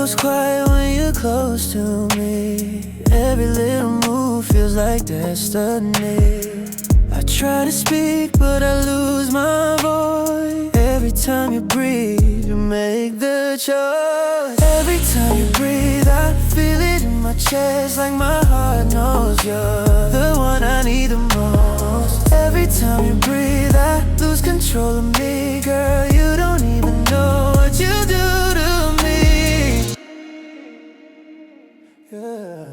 goes quiet when you're close to me. Every little move feels like destiny. I try to speak but I lose my voice. Every time you breathe, you make the choice. Every time you breathe, I feel it in my chest, like my heart knows you're the one I need the most. Every time you breathe, I lose control of me. Girl, you don't even know what you do to me. Yeah.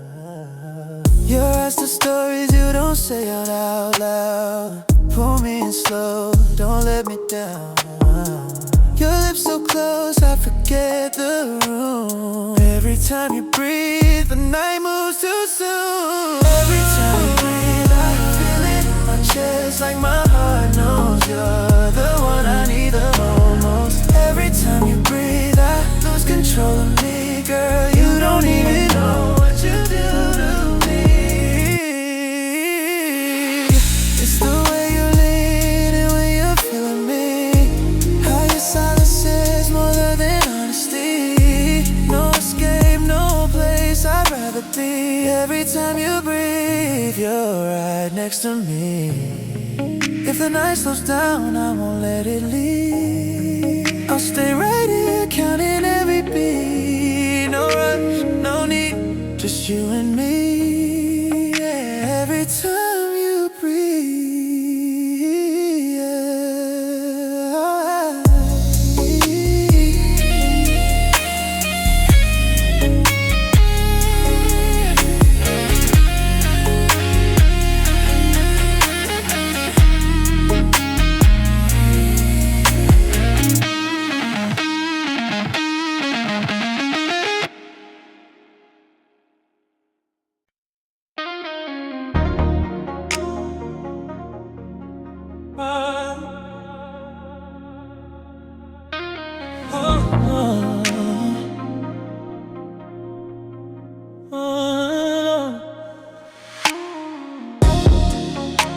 Your eyes tell stories you don't say out loud. Pull me in slow, don't let me down. Your lips so close, I forget the room. Every time you breathe, the night moves too soon. Every time you breathe, I feel it in my chest, like my heart knows you're the one I need the most. Every time you breathe, I lose control of me. Girl, you don't even know what you do to me. It's the way you lean and when you're feeling me. How your silence is more than honesty. No escape, no place I'd rather be. Every time you breathe, you're right next to me. If the night slows down, I won't let it leave. I'll stay right here, counting every beat. No rush, no need, just you and me. Yeah. Every time you breathe, yeah.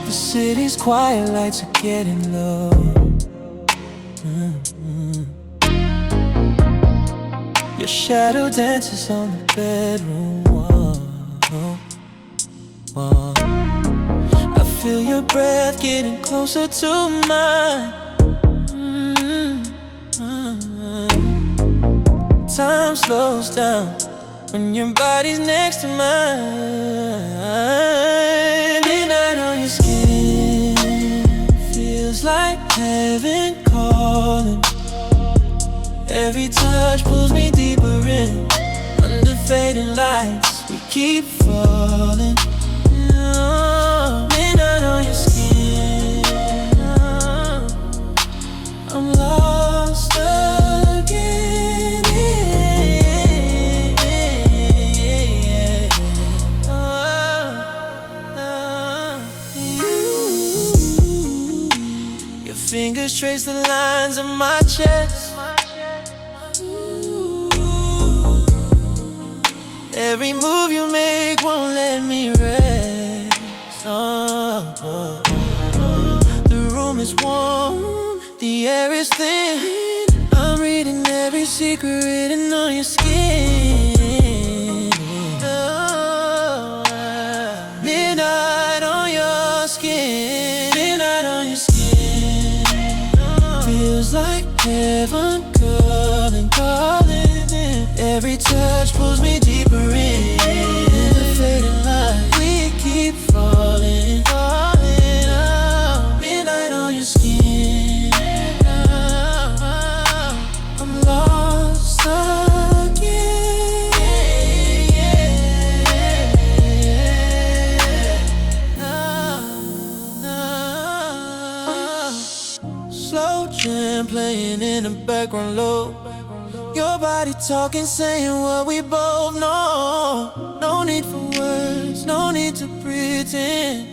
The city's quiet, lights are getting low. Your shadow dances on the bedroom wall. I feel your breath getting closer to mine. Time slows down when your body's next to mine. Midnight on your skin feels like heaven calling. Every touch pulls me deeper in. Under fading lights, we keep falling. Midnight on your skin, I'm lost again. Your fingers trace the lines of my chest. Every move you make won't let me rest. The room is warm, the air is thin. I'm reading every secret written on your skin. Midnight on your skin. Midnight on your skin. Feels like heaven calling, calling. Every touch pulls me deeper in. The fading light, we keep falling, falling out. Midnight on your skin, I'm lost again. Slow jam playing in the background low. Your body talking, saying what we both know. No need for words, no need to pretend.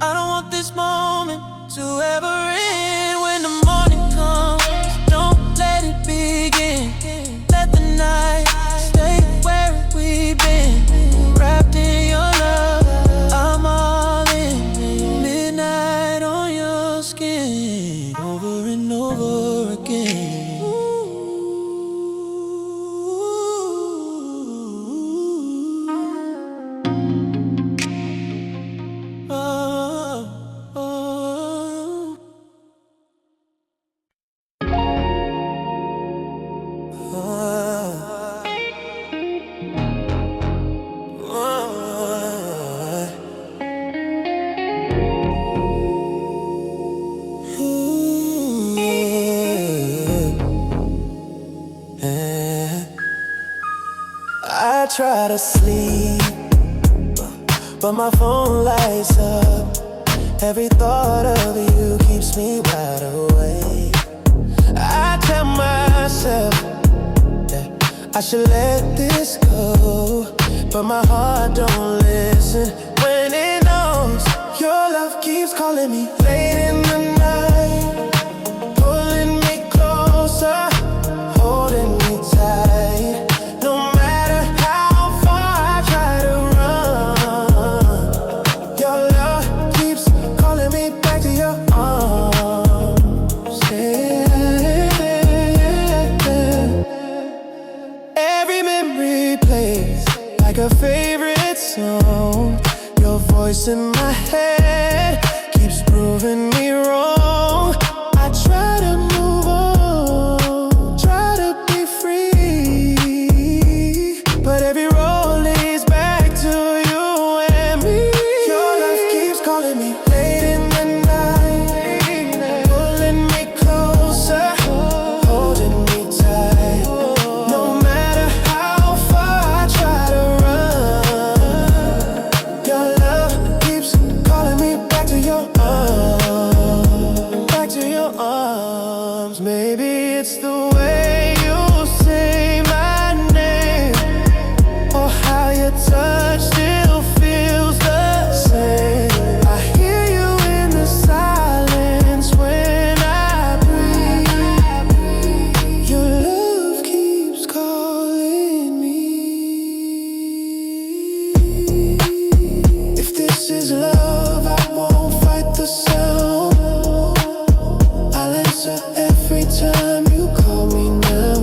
I don't want this moment to ever end. When the morning comes, don't let it begin. Let the night stay where we've been. Wrapped in your love, I'm all in. Midnight on your skin, over and over again. I try to sleep, but my phone lights up. Every thought of you keeps me wide awake. I tell myself that I should let this go, but my heart don't listen when it knows your love keeps calling me late in the night, pulling me closer, holding me tight. No matter how far I try to run, your love keeps calling me back to your arms. Yeah. Every memory plays like a favorite song. Your voice in my head keeps proving me wrong. I try to move on, try to be free, but every road leads back to you and me. Your love keeps calling me late in the night, pulling me closer, holding me tight. No matter how far I try to run, your love keeps calling me back to your arms, back to your arms. Maybe it's the way you say my name, or how your touch still feels the same. I hear you in the silence when I breathe. Your love keeps calling me. If this is love, I won't fight the sound. I'll answer every time you call me now.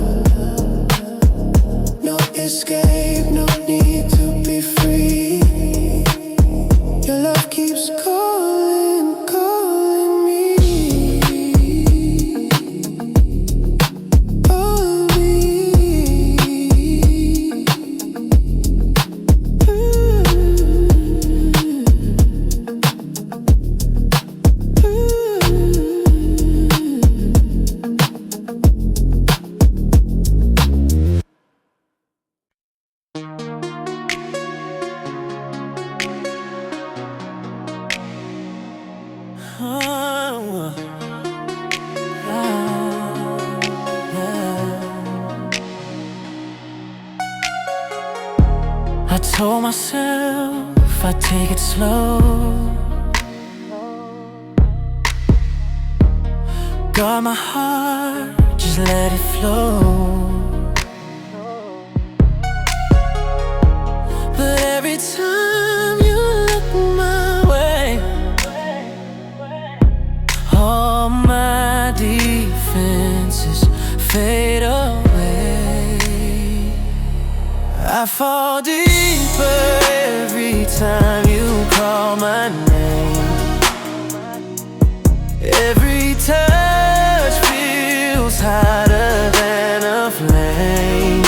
No escape, no need to be free. Your love keeps calling, calling me, calling me. I told myself I'd take it slow, guard my heart, just let it flow. But every time you look my way, all my defenses fade away. I fall deeper every time you call my name. Every touch feels hotter than a flame.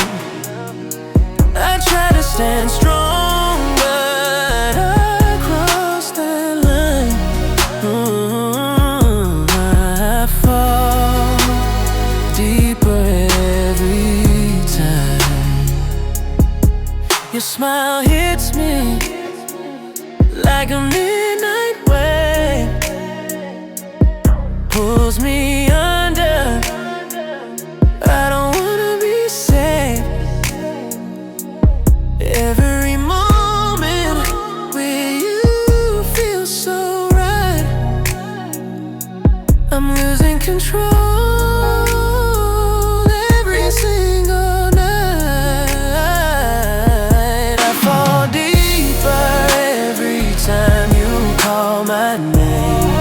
I try to stand strong, but I cross that line. I fall deeper every time. Your smile hits me like a midnight wave, pulls me under. I don't wanna be safe. Every moment with you feels so right. I'm losing control every single night. I fall deeper every time you call my name.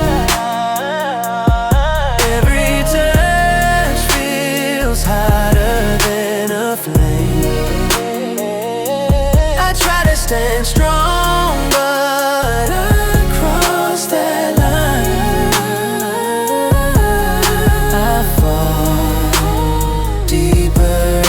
Every touch feels hotter than a flame. I try to stand strong, but I cross that line. I fall deeper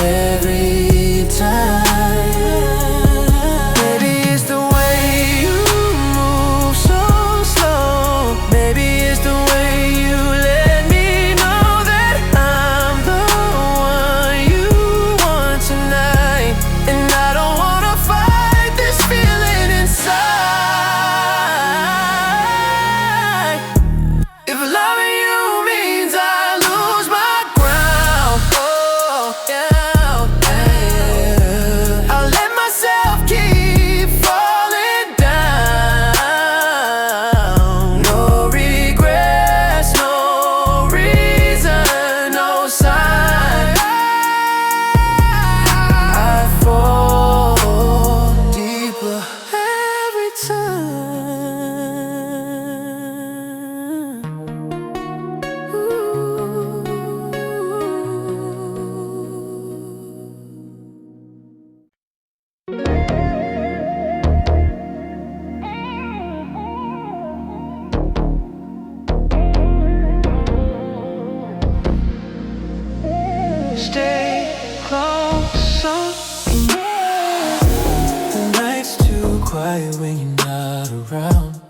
quiet when you're not around.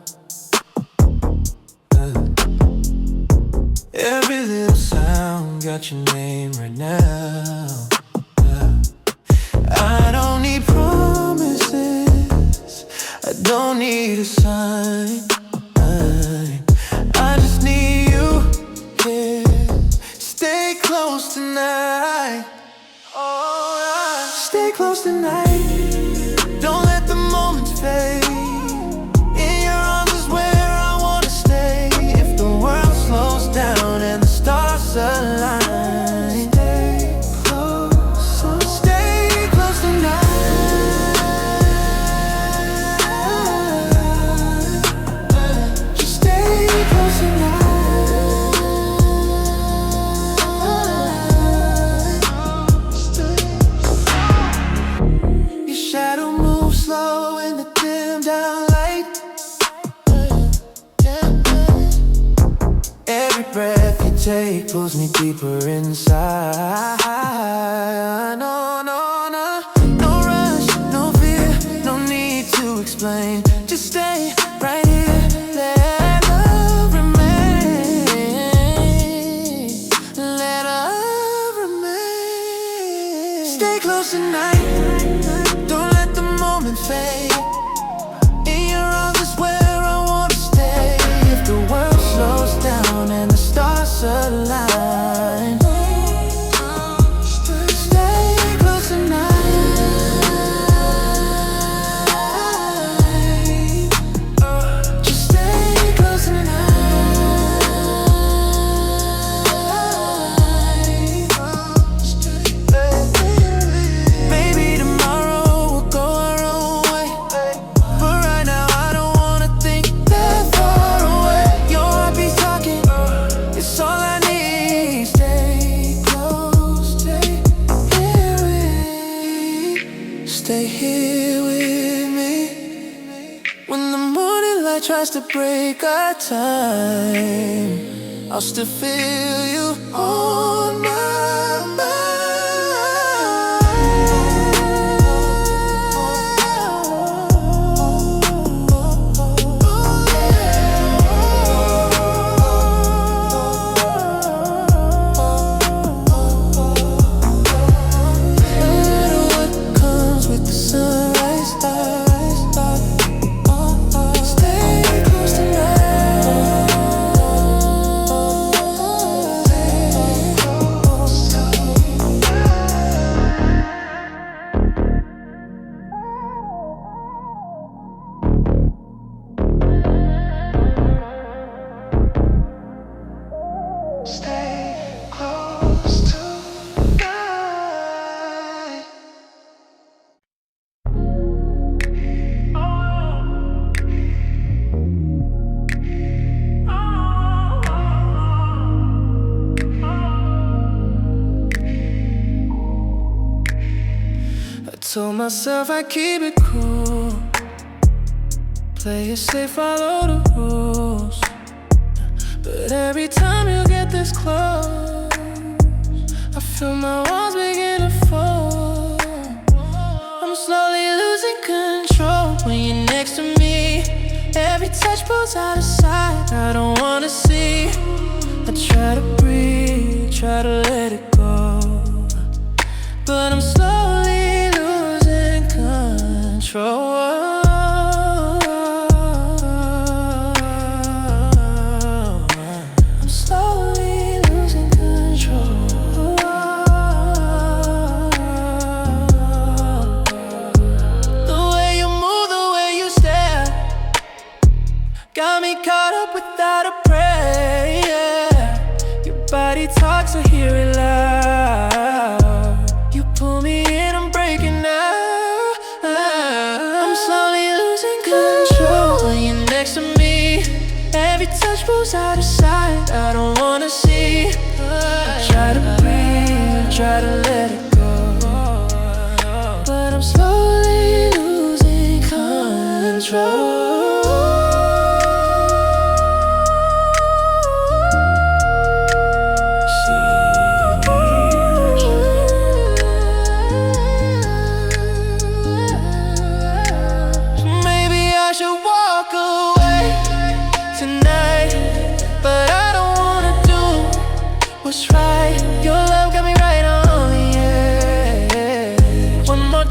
Every little sound got your name right now. I don't need promises, I don't need a sign. I just need you here. Stay close tonight. Oh, yeah. Stay close tonight. Don't let the moments fade. In your arms is where I wanna stay. If the world slows down and the stars align, stay close tonight. Just stay close tonight. Your shadow moves slow in the dim down light. Every breath you take pulls me deeper inside. No, no, no, no rush, no fear, no need to explain. Just stay right here, let love remain. Let love remain. Stay close tonight. Don't let the moment fade. In your arms is where I wanna stay. If the world slows down and the stars align, stay close tonight. Just stay close tonight. Maybe tomorrow we'll go our own way, but right now I don't wanna think that far away. Your heart be talking, it's all I need. Stay close, stay here with me. When the morning light tries to break our time, I'll still feel you on my told myself I'd keep it cool, play it safe, follow the rules. But every time you get this close, I feel my walls begin to fall. I'm slowly losing control when you're next to me. Every touch pulls out of sight, I don't wanna see. I try to breathe, try to let it go, but I'm slowly losing control. I'm slowly losing control. The way you move, the way you stare, got me caught up without a prayer. Your body talks, I hear it loud. You pull me in, I'm breaking out. I'm slowly losing control when you're next to me. Every touch pulls out of sight, I don't wanna see. I try to breathe, I try to let it go, but I'm slowly losing control. Maybe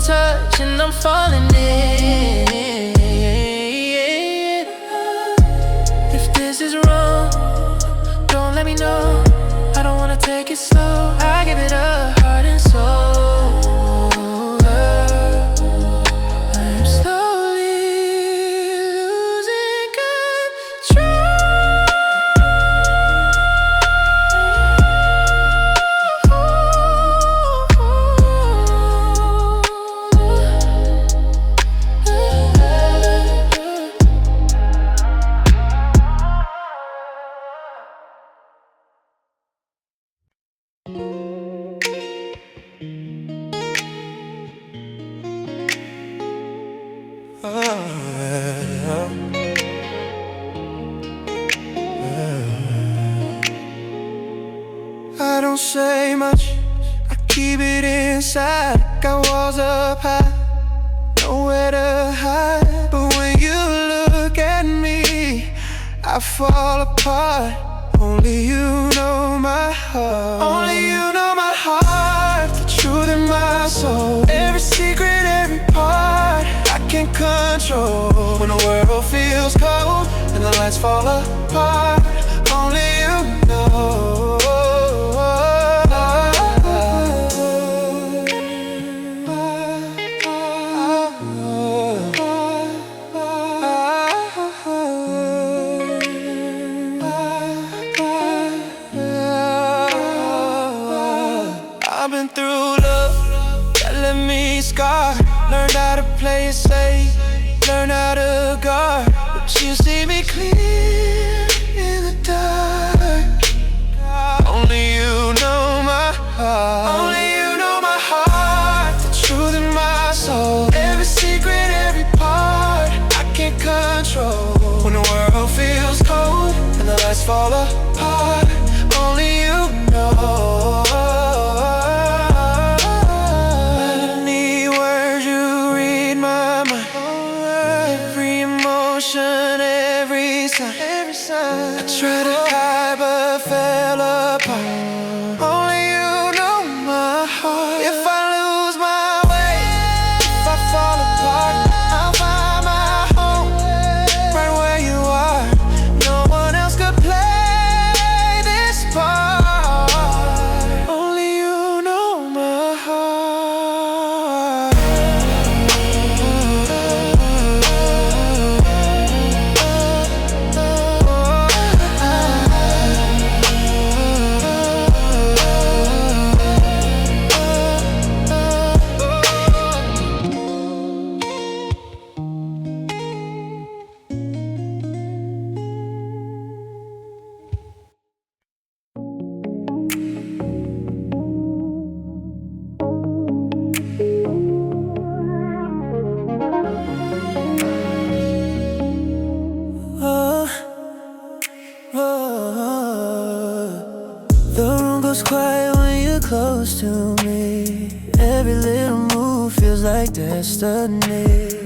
touch and I'm falling in. If this is wrong, don't let me know. I don't wanna take it slow. I give it up, heart and soul. I'm slowly losing control. I don't say much, I keep it inside. Got walls up high, nowhere to hide. But when you look at me, I fall apart. Only you know my heart. Only you know my heart, the truth in my soul. Every secret, every part, I can't control. When the world feels cold and the lights fall apart, only you know. I've been through love that left me scarred. Learned how to play it safe, learn how to guard. But you see me clear in the dark. Only you know my heart. Only you know my heart, the truth in my soul. Every secret, every part, I can't control. When the world feels cold and the lights fall apart, only you know. I tried to hide but fell apart. Only you know my heart. If I lose my way, if I fall apart, I'll find my home right where you are. No one else could play this part. Only you know my heart. The room goes quiet when you're close to me. Every little move feels like destiny.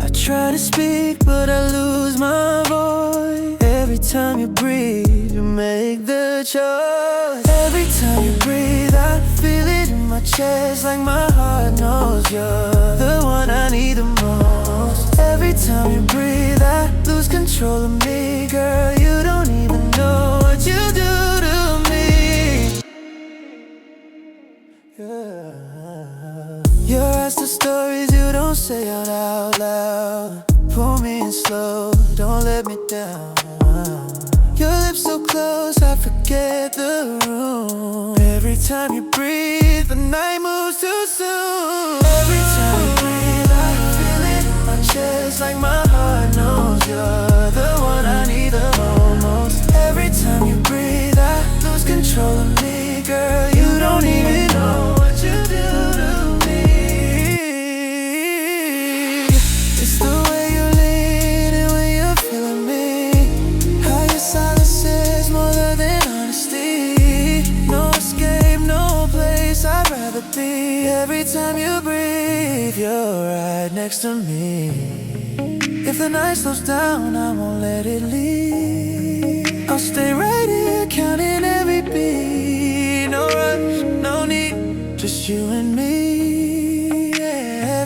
I try to speak but I lose my voice. Every time you breathe, you make the choice. Every time you breathe, I feel it in my chest, like my heart knows you're the one I need the most. Every time you breathe, I lose control of me. Girl, you don't even know what you do to me. Your eyes tell stories you don't say out loud. Pull me in slow, don't let me down. Your lips so close, I forget the room. Every time you breathe, the night moves too soon. Every time you breathe, I feel it in my chest, like my heart knows you're the one I need the most. Every time you breathe, I lose control of me. Girl, you don't even know what you do to me. It's the way you lean and when you're feeling me. How your silence is more than honesty. No escape, no place I'd rather be. Every time you breathe, you're right next to me. If the night slows down, I won't let it leave. I'll stay right here, counting every beat. No rush, no need, just you and me, yeah.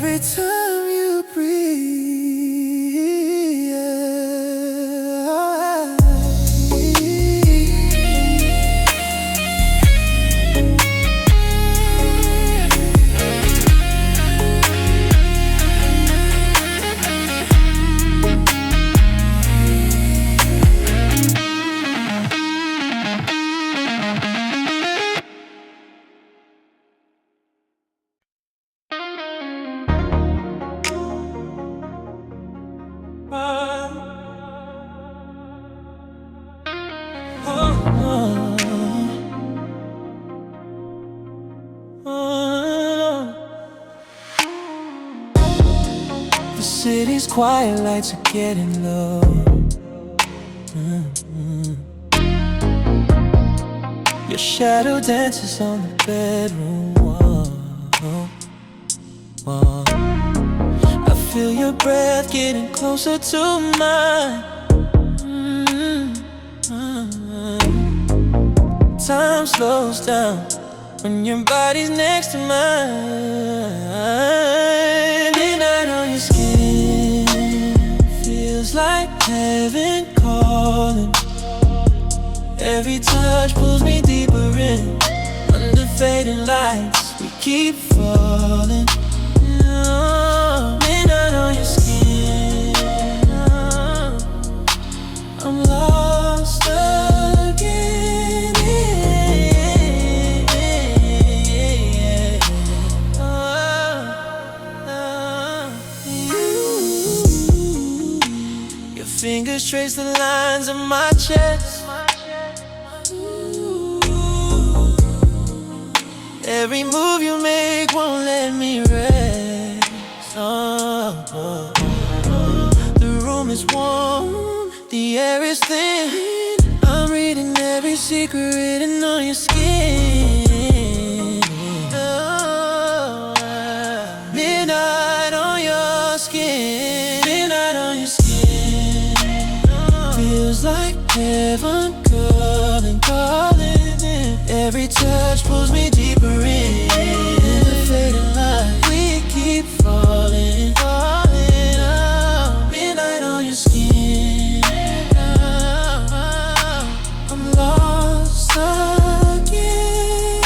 The city's quiet lights are getting low. Your shadow dances on the bedroom wall. I feel your breath getting closer to mine. Time slows down when your body's next to mine. Midnight on your skin feels like heaven calling. Every touch pulls me deeper in. Under fading lights, we keep falling. Midnight on your skin, I'm lost again. Your fingers trace the lines of my chest. Every move you make won't let me rest. The room is warm, the air is thin. I'm reading every secret written on your skin. Midnight on your skin. Midnight on your skin. Feels like heaven calling, calling. Every touch pulls me deeper in. The fading light, we keep falling, falling out. Midnight on your skin, I'm lost again.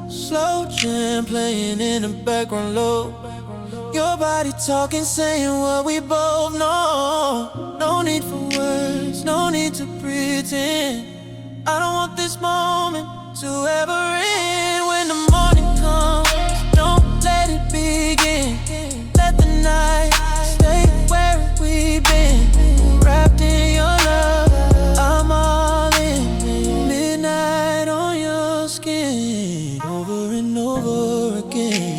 Slow jam playing in the background low. Your body talking, saying what we both know. No need for words, no need to pretend. I don't want this moment to ever end. When the morning comes, don't let it begin. Let the night stay where we've been. Wrapped in your love, I'm all in. Midnight on your skin, over and over again.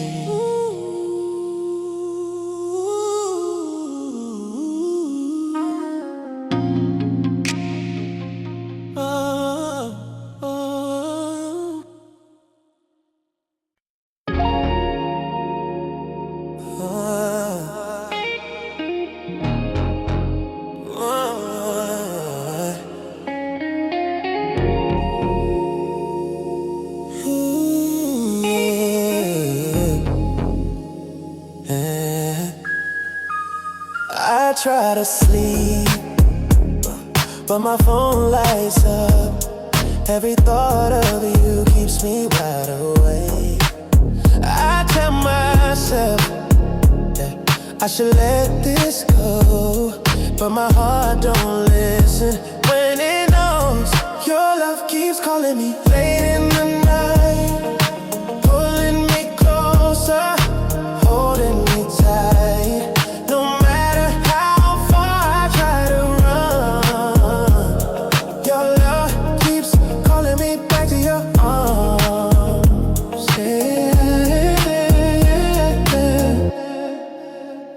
I try to sleep, but my phone lights up. Every thought of you keeps me wide awake. I tell myself that I should let this go, but my heart don't listen when it knows your love keeps calling me late in the night, pulling me closer, holding me tight. No matter how far I try to run, your love keeps calling me back to your arms. Yeah.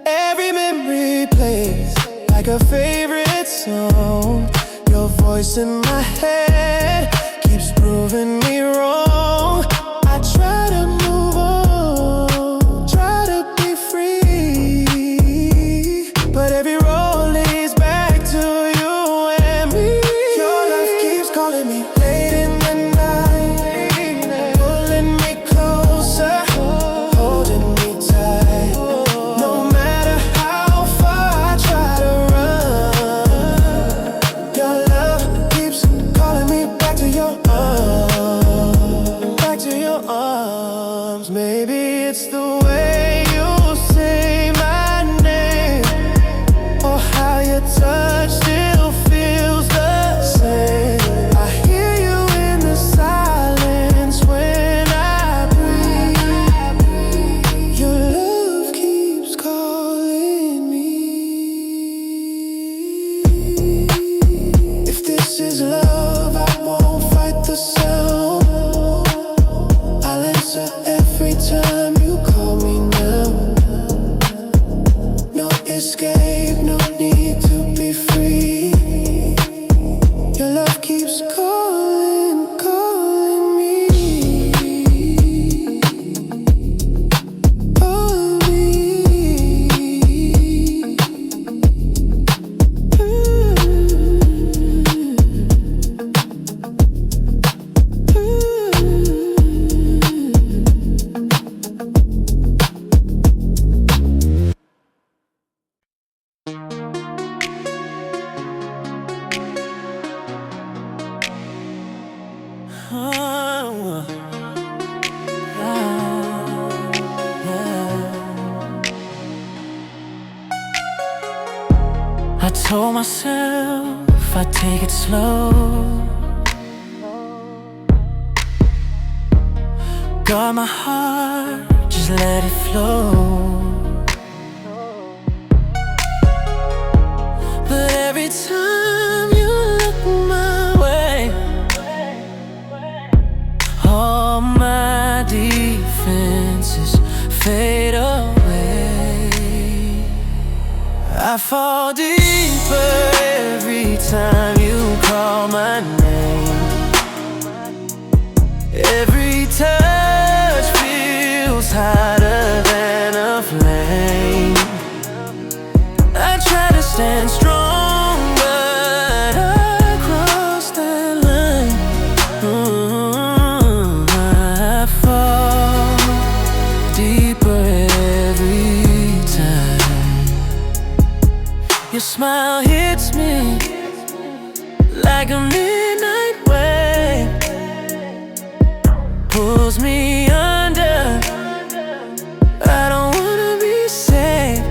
Every memory plays like a favorite song. Your voice in my head keeps proving me wrong. I try to move on, try to be free, but every road leads back to you and me. Your love keeps calling me late in the night, pulling me closer, holding me tight. No matter how far I try to run, your love keeps calling me back to you. myself, I take it slow. Guard my heart, just let it flow. But every time you look my way, all my defenses fade away. I fall deeper every time you call my name. Every touch feels hotter than a flame. I try to stand strong, but I cross that line. I fall deeper every time. Your smile hits me like a midnight wave, pulls me under. I don't wanna be safe.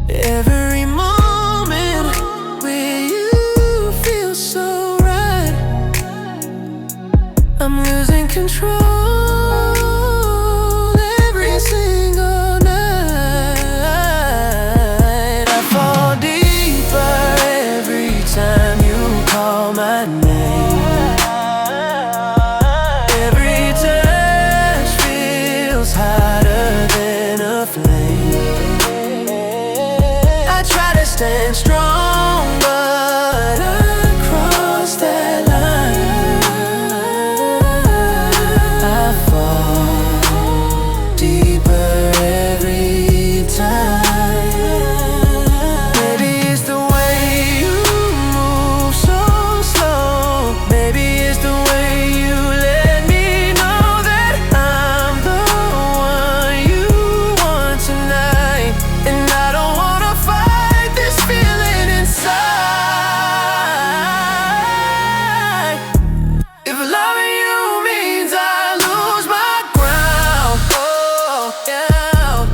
Every moment with you feels so right. I'm losing control every single night. I fall deeper every time you call my name. Every touch feels hotter than a flame. I try to stand strong, but I cross that line. I fall deeper every time. Maybe it's the way you move so slow. Maybe it's the way you let me know that I'm the one you want tonight. And I don't wanna fight this feeling inside. If loving you means I lose my ground, oh yeah,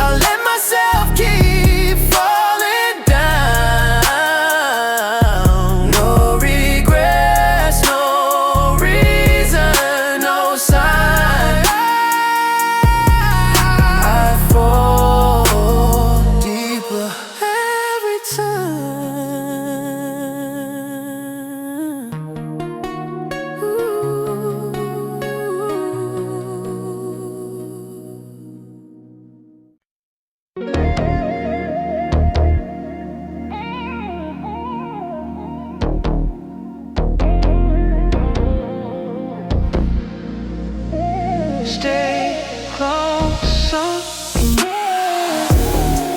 I'll let myself keep falling down. No regrets, no reason, no sign. I fall deeper every time. Ooh. Stay closer.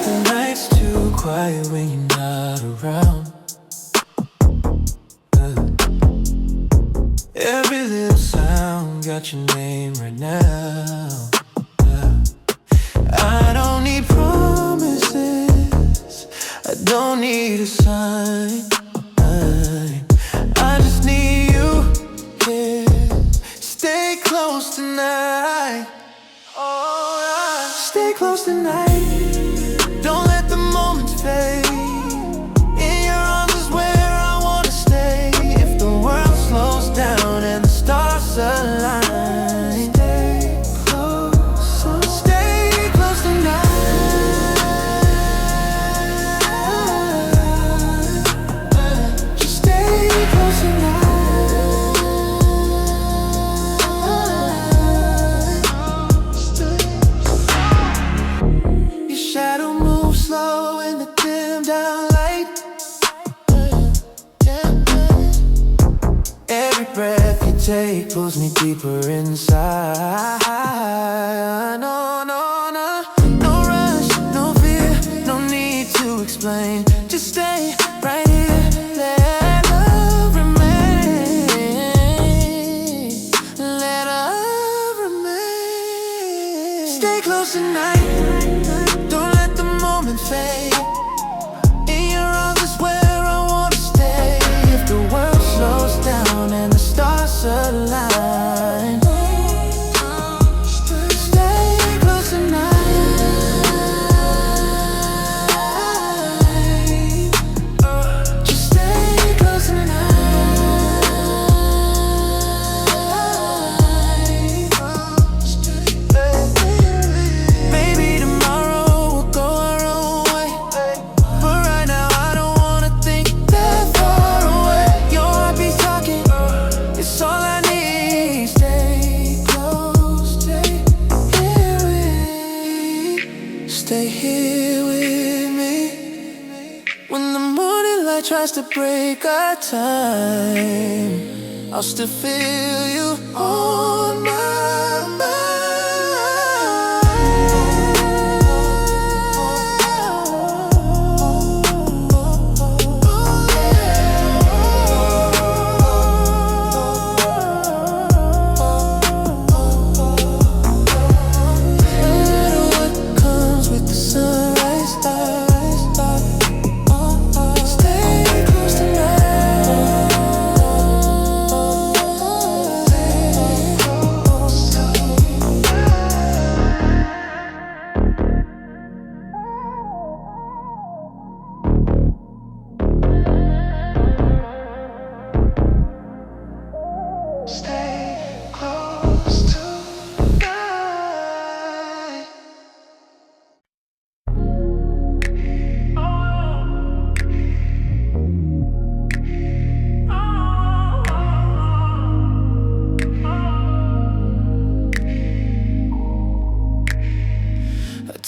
The night's too quiet when you're not around. Every little sound got your name right now. I don't need promises, I don't need a sign. I just need you here. Stay close tonight. Oh, yeah. Stay close tonight. Don't let the moments fade. In your arms is where I wanna stay. If the world slows down and the stars align, stay close tonight. Just stay close tonight. Your shadow moves slow in the dim down light. Every breath you take pulls me deeper inside. No, no, no, no rush, no fear, no need to explain. Just stay right here, let love remain. Let love remain. Stay close tonight. Don't let the moment fade. In your arms is where I wanna stay. If the world slows down and the stars align, stay close tonight. When the morning light tries to break our time, I'll still feel you on my mind.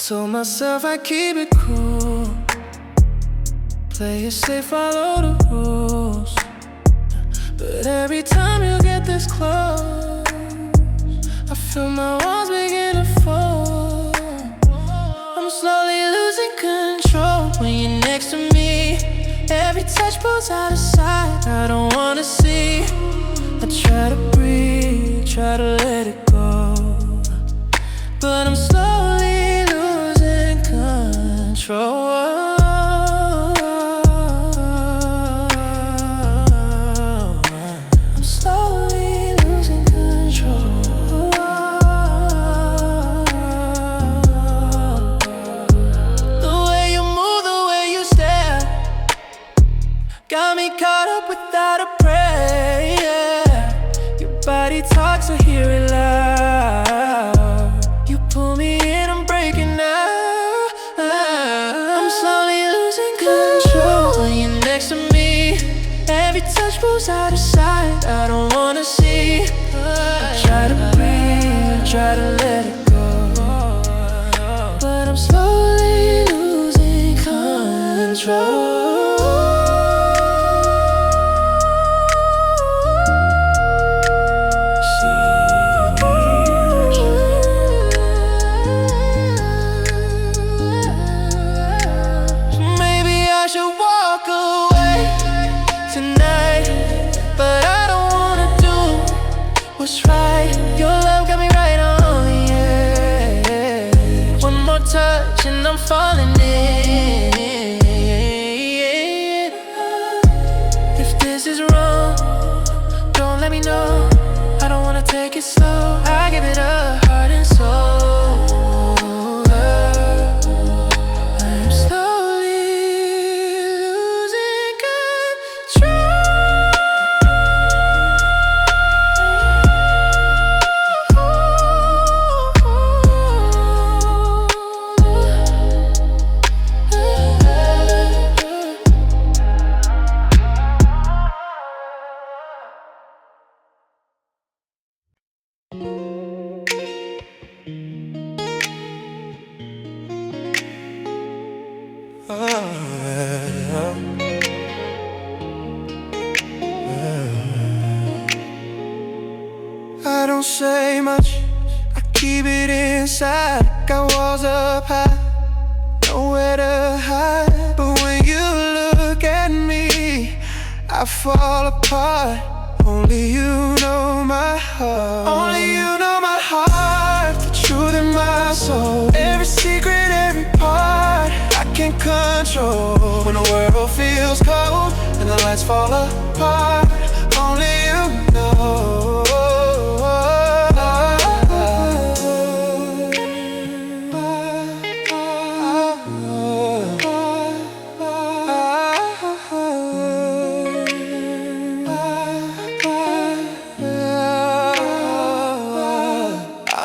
Told myself I'd keep it cool, play it safe, follow the rules. But every time you get this close, I feel my walls begin to fall. I'm slowly losing control when you're next to me. Every touch pulls out of sight, I don't wanna see. I try to breathe, try to let it go, but I'm slowly control. I'm slowly losing control. The way you move, the way you stare, got me caught up without a prayer. Your body talks, I hear it loud. You pull me in, I'm breaking out. Every touch pulls out of sight, I don't wanna see. I try to breathe, I try to let it go, but I'm slowly losing control. Maybe I should walk away tonight, but I don't wanna do what's right. Your love got me right on the edge. One more touch and I'm falling in. If this is wrong, don't let me know. I don't wanna take it slow. I give it a heart and soul. I don't say much, I keep it inside. Got walls up high, nowhere to hide. But when you look at me, I fall apart. Only you know my heart. Only you know my heart, the truth in my soul. Every secret, every part, I can't control. When the world feels cold and the lights fall apart, only you know.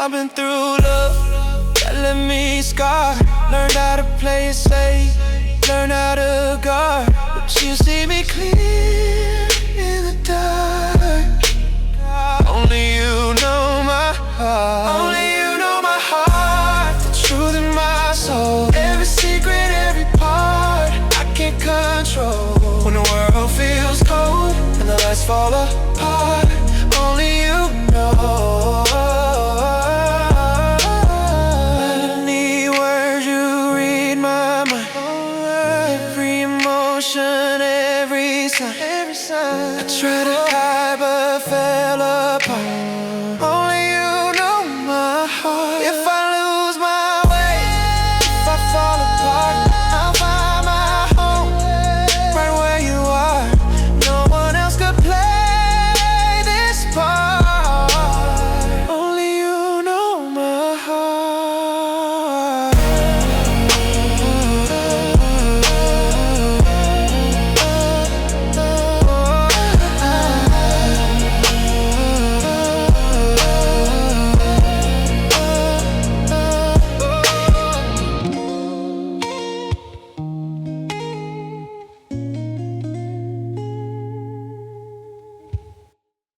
I've been through love that left me scarred. Learned how to play it safe, learned how to guard. But you see me clear in the dark. Only you know my heart. Only you know my heart, the truth in my soul. Every secret, every part, I can't cut. control. When the world feels cold and the lights fall apart, only you know. Any words, you read my mind. Every emotion, every sign. I tried to hide but fell apart.